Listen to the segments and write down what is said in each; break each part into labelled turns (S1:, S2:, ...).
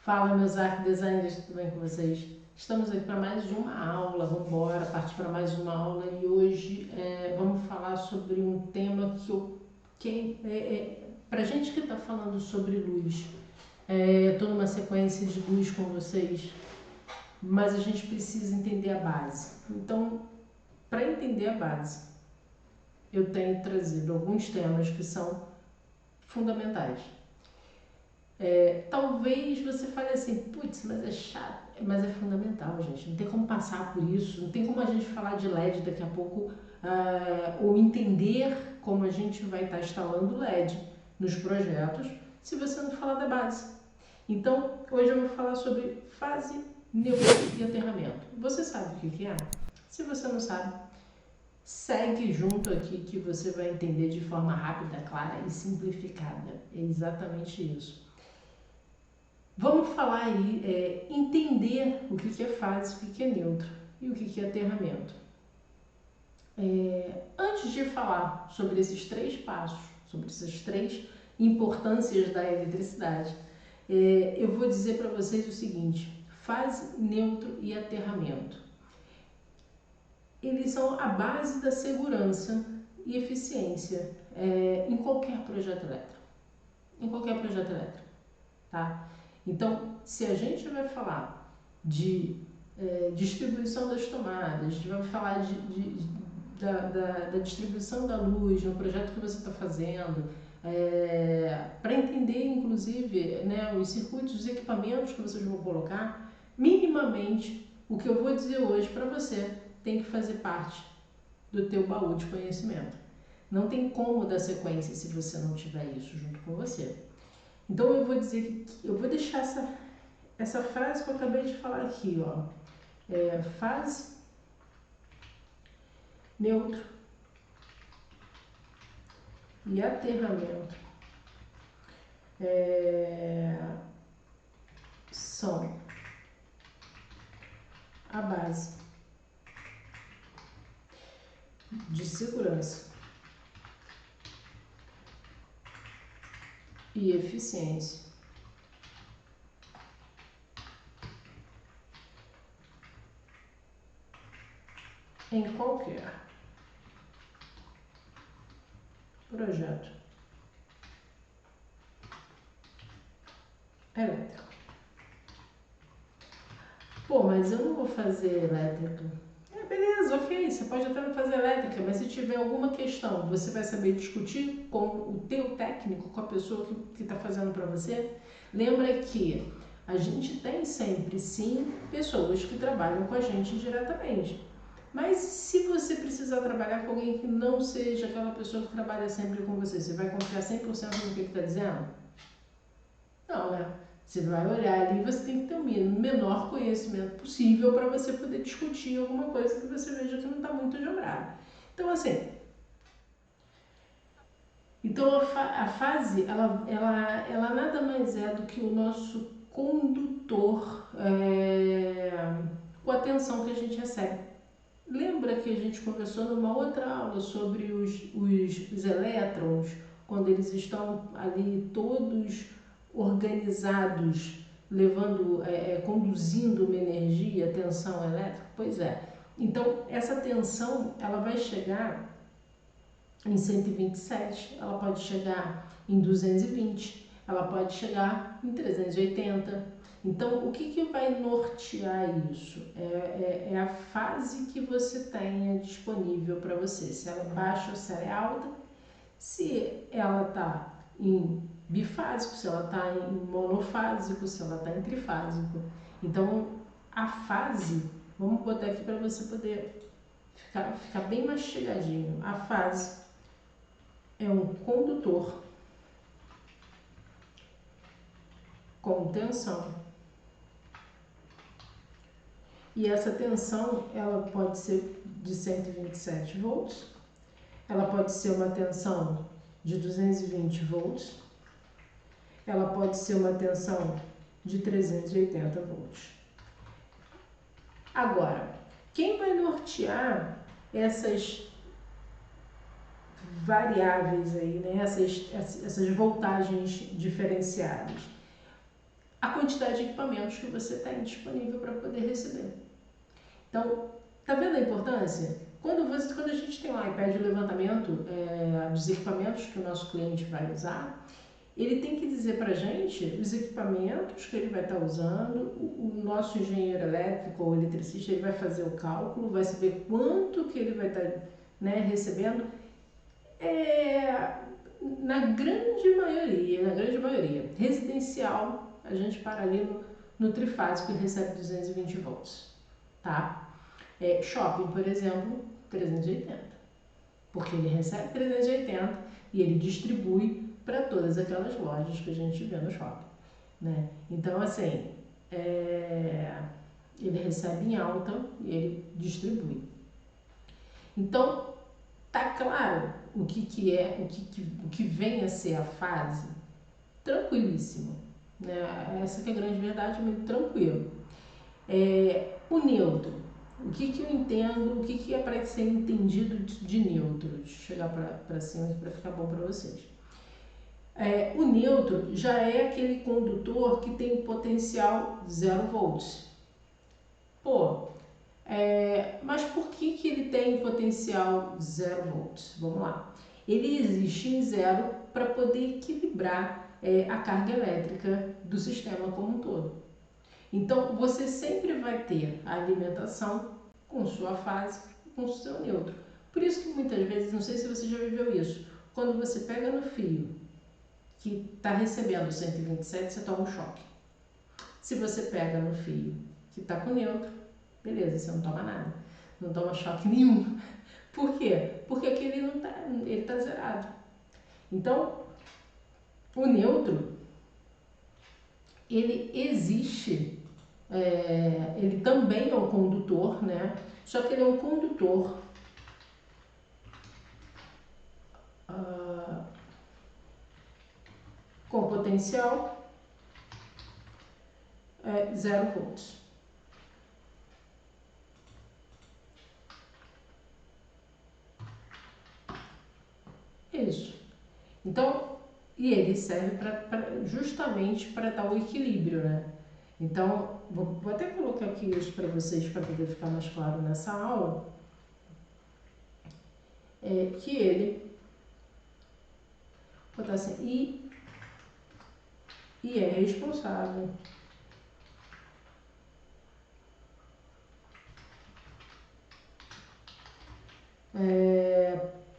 S1: Fala, meus art designers, tudo bem com vocês? Estamos aqui para mais uma aula, vamos embora, partir para mais uma aula e hoje vamos falar sobre um tema para gente que está falando sobre luz. Estou numa sequência de luz com vocês, mas a gente precisa entender a base. Então, para entender a base, eu tenho trazido alguns temas que são fundamentais. Talvez você fale assim, putz, mas é chato, mas é fundamental, gente. Não tem como passar por isso, não tem como a gente falar de LED daqui a pouco, ou entender como a gente vai estar instalando LED nos projetos, se você não falar da base. Então, hoje eu vou falar sobre fase, neutro e aterramento. Você sabe o que é? Se você não sabe, segue junto aqui que você vai entender de forma rápida, clara e simplificada. É exatamente isso. Vamos falar aí, entender o que é fase, o que é neutro e o que é aterramento. Antes de falar sobre esses três passos, sobre essas três importâncias da eletricidade, eu vou dizer para vocês o seguinte: fase, neutro e aterramento. Eles são a base da segurança e eficiência em qualquer projeto elétrico. Em qualquer projeto elétrico, tá? Então, se a gente vai falar de distribuição das tomadas, vai falar da distribuição da luz no projeto que você está fazendo, para entender, inclusive, né, os circuitos, os equipamentos que vocês vão colocar, minimamente, o que eu vou dizer hoje para você tem que fazer parte do teu baú de conhecimento. Não tem como dar sequência se você não tiver isso junto com você. Então eu vou dizer que eu vou deixar essa frase que eu acabei de falar aqui, ó. Fase, neutro e aterramento são a base de segurança e eficiência em qualquer projeto elétrico. Pô, mas eu não vou fazer elétrica. Beleza, ok, você pode até não fazer elétrica, mas se tiver alguma questão, você vai saber discutir com o teu técnico, com a pessoa que está fazendo para você. Lembra que a gente tem sempre, sim, pessoas que trabalham com a gente diretamente. Mas se você precisar trabalhar com alguém que não seja aquela pessoa que trabalha sempre com você vai confiar 100% no que está dizendo? Não, né? Você vai olhar ali e você tem que ter o menor conhecimento possível para você poder discutir alguma coisa que você veja que não está muito jogada. Então, assim, a fase, ela nada mais é do que o nosso condutor com a tensão que a gente recebe. Lembra que a gente conversou numa outra aula sobre os elétrons, quando eles estão ali todos organizados, levando, conduzindo uma energia, tensão elétrica? Pois é. Então, essa tensão, ela vai chegar em 127, ela pode chegar em 220, ela pode chegar em 380. Então, o que vai nortear isso? É a fase que você tenha disponível para você, se ela é baixa ou se ela é alta, se ela está em bifásico, se ela está em monofásico, se ela está em trifásico. Então, a fase, vamos botar aqui para você poder ficar bem mastigadinho. A fase é um condutor com tensão. E essa tensão, ela pode ser de 127 volts, ela pode ser uma tensão de 220 volts, ela pode ser uma tensão de 380 volts. Agora, quem vai nortear essas variáveis aí, né? essas voltagens diferenciadas? A quantidade de equipamentos que você tem disponível para poder receber. Então, tá vendo a importância? Quando a gente tem um iPad de levantamento dos equipamentos que o nosso cliente vai usar, ele tem que dizer para a gente os equipamentos que ele vai estar usando, o nosso engenheiro elétrico ou eletricista ele vai fazer o cálculo, vai saber quanto que ele vai estar recebendo. Na grande maioria, residencial, a gente para ali no trifásico e recebe 220 volts, tá? Shopping, por exemplo, 380, porque ele recebe 380 e ele distribui para todas aquelas lojas que a gente vê no shopping, né? Então, assim, ele recebe em alta e ele distribui. Então, tá claro o que vem a ser a fase? Tranquilíssimo, né? Essa que é a grande verdade, muito tranquilo. O neutro, o que eu entendo, o que é para ser entendido de neutro? Deixa eu chegar para cima para ficar bom para vocês. O neutro já é aquele condutor que tem potencial 0 volts. Mas por que ele tem potencial 0 volts? Vamos lá. Ele existe em zero para poder equilibrar a carga elétrica do sistema como um todo. Então, você sempre vai ter a alimentação com sua fase, com o seu neutro. Por isso que muitas vezes, não sei se você já viveu isso, quando você pega no fio que está recebendo 127, você toma um choque. Se você pega no fio que está com neutro, beleza, você não toma nada, não toma choque nenhum. Por quê? Porque aquele não tá, ele está zerado. Então, o neutro, ele existe, ele também é um condutor, né? Só que ele é um condutor com potencial 0 volts. Isso. Então, e ele serve justamente para dar o equilíbrio, né? Então, vou até colocar aqui isso para vocês, para poder ficar mais claro nessa aula, que ele, vou botar assim, e é responsável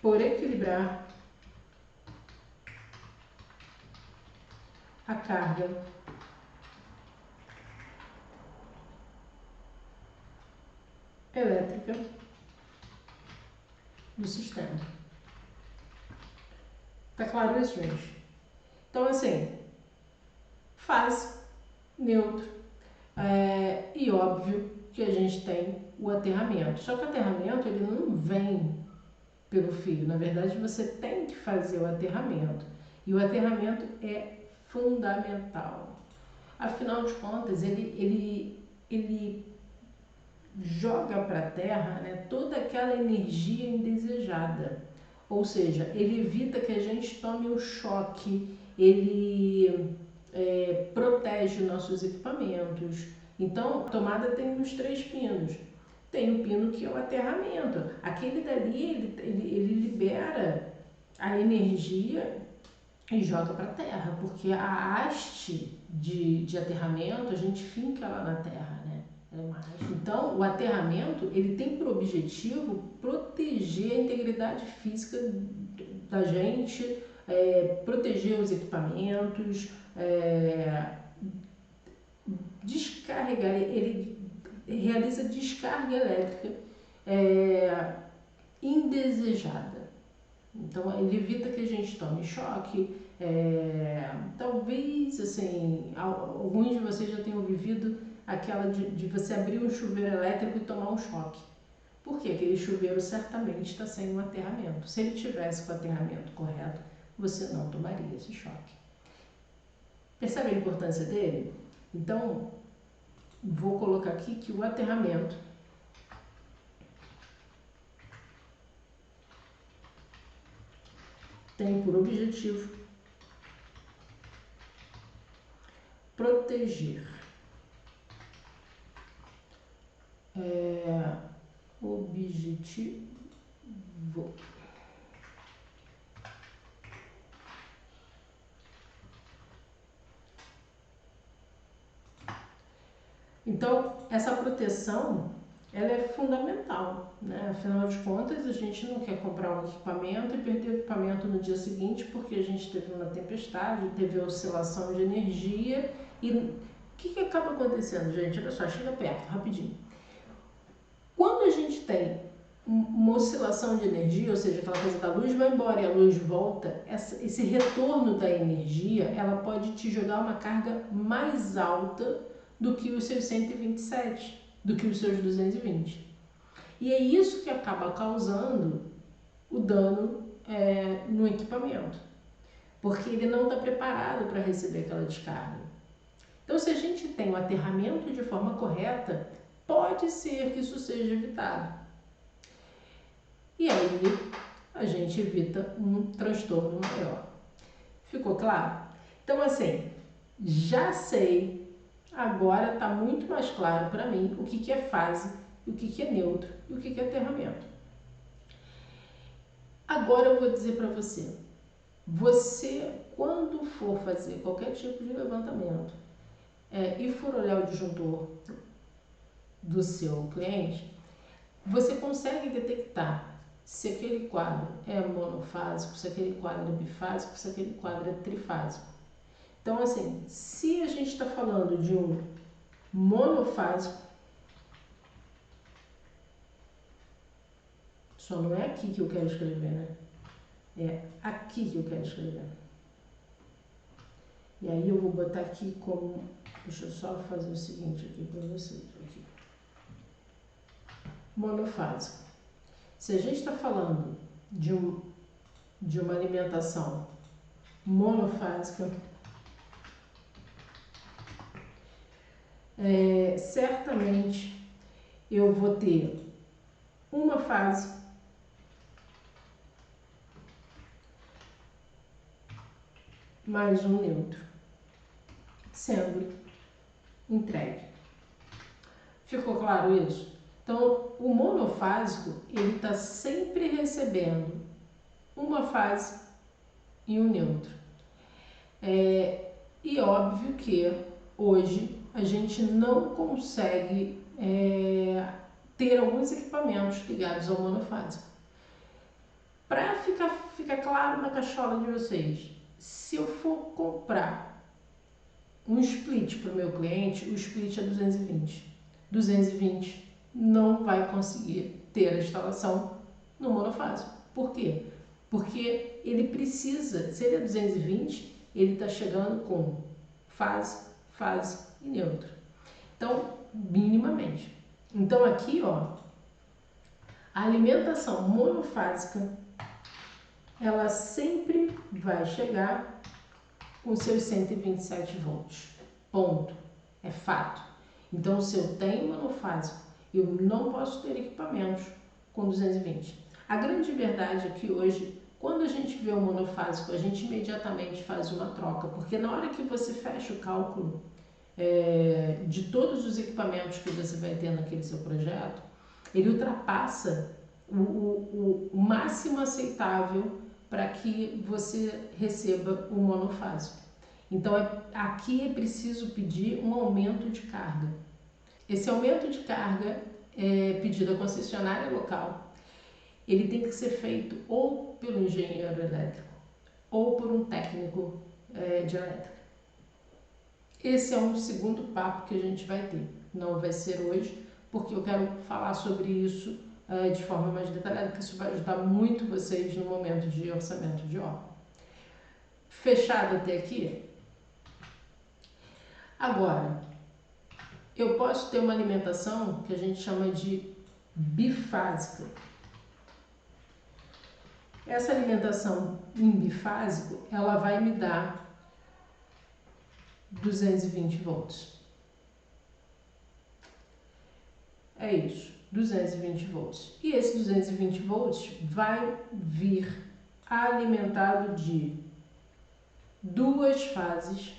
S1: por equilibrar a carga elétrica do sistema. Tá claro isso, gente? Então, assim, fase, neutro, e óbvio que a gente tem o aterramento. Só que o aterramento, ele não vem pelo fio. Na verdade, você tem que fazer o aterramento. E o aterramento é fundamental. Afinal de contas, ele joga para a Terra, né, toda aquela energia indesejada. Ou seja, ele evita que a gente tome o choque, ele protege nossos equipamentos. Então, a tomada tem os 3 pinos. Tem o pino que é o aterramento. Aquele dali, ele libera a energia e joga para a terra, porque a haste de aterramento, a gente finca lá na terra, né? Então, o aterramento, ele tem por objetivo proteger a integridade física da gente, proteger os equipamentos, descarregar, ele realiza descarga elétrica indesejada. Então, ele evita que a gente tome choque. Talvez, assim, alguns de vocês já tenham vivido aquela de você abrir um chuveiro elétrico e tomar um choque. Porque aquele chuveiro certamente está sem um aterramento. Se ele tivesse com o aterramento correto, você não tomaria esse choque. Percebe a importância dele? Então, vou colocar aqui que o aterramento tem por objetivo proteger. Objetivo. Então, essa proteção, ela é fundamental, né? Afinal de contas, a gente não quer comprar um equipamento e perder o equipamento no dia seguinte porque a gente teve uma tempestade, teve oscilação de energia. E o que acaba acontecendo, gente? Olha só, chega perto, rapidinho. Quando a gente tem uma oscilação de energia, ou seja, aquela coisa da luz vai embora e a luz volta, esse retorno da energia, ela pode te jogar uma carga mais alta do que os seus 127, do que os seus 220. E é isso que acaba causando o dano no equipamento, porque ele não está preparado para receber aquela descarga. Então, se a gente tem o aterramento de forma correta, pode ser que isso seja evitado. E aí a gente evita um transtorno maior. Ficou claro? Então, assim, já sei, agora está muito mais claro para mim o que é fase, o que é neutro e o que é aterramento. Agora eu vou dizer para você, quando for fazer qualquer tipo de levantamento e for olhar o disjuntor do seu cliente, você consegue detectar se aquele quadro é monofásico, se aquele quadro é bifásico, se aquele quadro é trifásico. Então, assim, se a gente está falando de um monofásico, só não é aqui que eu quero escrever, né? É aqui que eu quero escrever. E aí eu vou botar aqui como... Deixa eu só fazer o seguinte aqui para vocês. Aqui. Monofásico. Se a gente está falando de uma alimentação monofásica, certamente eu vou ter uma fase mais um neutro sendo entregue. Ficou claro isso? Então, o monofásico, ele está sempre recebendo uma fase e um neutro. E óbvio que hoje a gente não consegue ter alguns equipamentos ligados ao monofásico. Para ficar claro na cachola de vocês, se eu for comprar um split para o meu cliente, o split é 220. 220 não vai conseguir ter a instalação no monofásico. Por quê? Porque ele precisa, se ele é 220, ele está chegando com fase e neutro. Então, minimamente. Então aqui, ó, a alimentação monofásica, ela sempre vai chegar com seus 127 volts. Ponto. É fato. Então, se eu tenho monofásico, eu não posso ter equipamentos com 220. A grande verdade é que hoje, quando a gente vê o monofásico, a gente imediatamente faz uma troca, porque na hora que você fecha o cálculo de todos os equipamentos que você vai ter naquele seu projeto, ele ultrapassa o máximo aceitável para que você receba o monofásico. Então, aqui é preciso pedir um aumento de carga. Esse aumento de carga é pedido à concessionária local. Ele tem que ser feito ou pelo engenheiro elétrico ou por um técnico de elétrica. Esse é um segundo papo que a gente vai ter. Não vai ser hoje, porque eu quero falar sobre isso de forma mais detalhada, porque isso vai ajudar muito vocês no momento de orçamento de obra. Fechado até aqui? Agora, eu posso ter uma alimentação que a gente chama de bifásica. Essa alimentação em bifásico, ela vai me dar 220 volts. É isso, 220 volts. E esse 220 volts vai vir alimentado de duas fases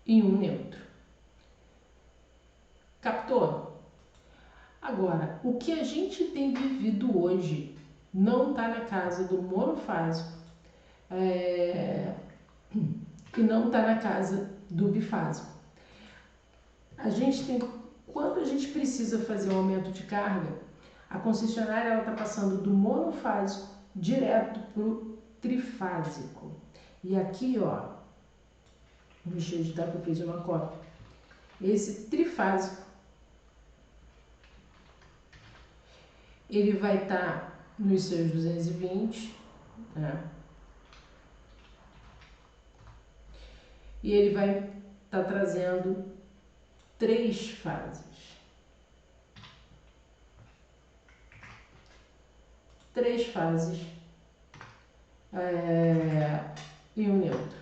S1: e um neutro. Captou? Agora, o que a gente tem vivido hoje não está na casa do monofásico e não está na casa do bifásico. A gente tem, quando a gente precisa fazer um aumento de carga, a concessionária está passando do monofásico direto para o trifásico. E aqui, ó, deixa eu editar que eu fiz uma cópia. Esse trifásico, ele vai estar nos seus 220, né? E ele vai estar trazendo 3 fases. 3 fases e um neutro.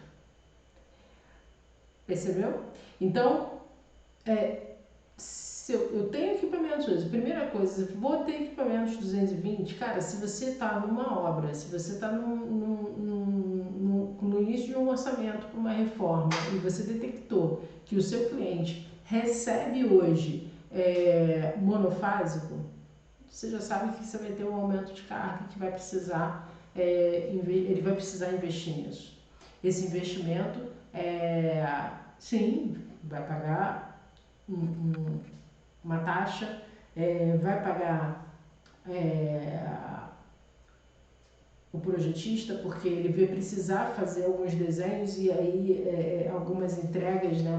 S1: Percebeu? Então, se eu tenho equipamentos hoje, primeira coisa, vou ter equipamentos 220, cara, se você está numa obra, se você está no início de um orçamento para uma reforma e você detectou que o seu cliente recebe hoje monofásico, você já sabe que você vai ter um aumento de carga que vai precisar, ele vai precisar investir nisso. Esse investimento, sim, vai pagar uma taxa, vai pagar o projetista, porque ele vai precisar fazer alguns desenhos e aí algumas entregas, né,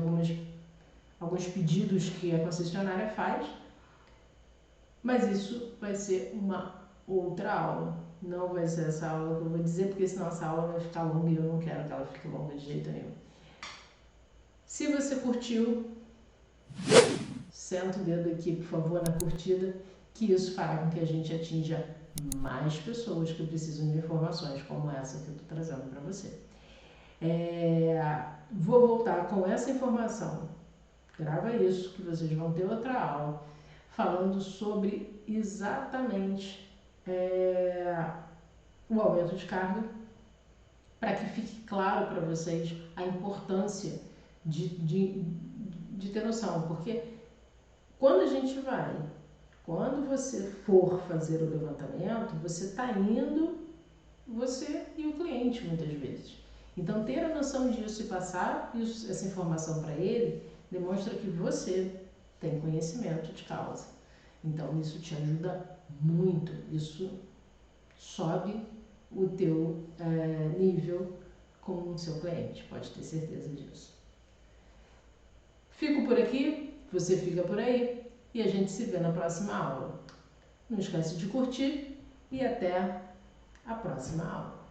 S1: alguns pedidos que a concessionária faz, mas isso vai ser uma outra aula. Não vai ser essa aula que eu vou dizer, porque senão essa aula vai ficar longa e eu não quero que ela fique longa de jeito nenhum. Se você curtiu, senta o dedo aqui, por favor, na curtida, que isso fará com que a gente atinja mais pessoas que precisam de informações como essa que eu estou trazendo para você. Vou voltar com essa informação. Grava isso, que vocês vão ter outra aula falando sobre exatamente o aumento de carga, para que fique claro para vocês a importância de ter noção, porque quando você for fazer o levantamento, você está indo, você e o cliente muitas vezes. Então ter a noção disso e passar essa informação para ele, demonstra que você tem conhecimento de causa. Então isso te ajuda muito, isso sobe o teu nível com o seu cliente, pode ter certeza disso. Fico por aqui, você fica por aí e a gente se vê na próxima aula. Não esquece de curtir e até a próxima aula.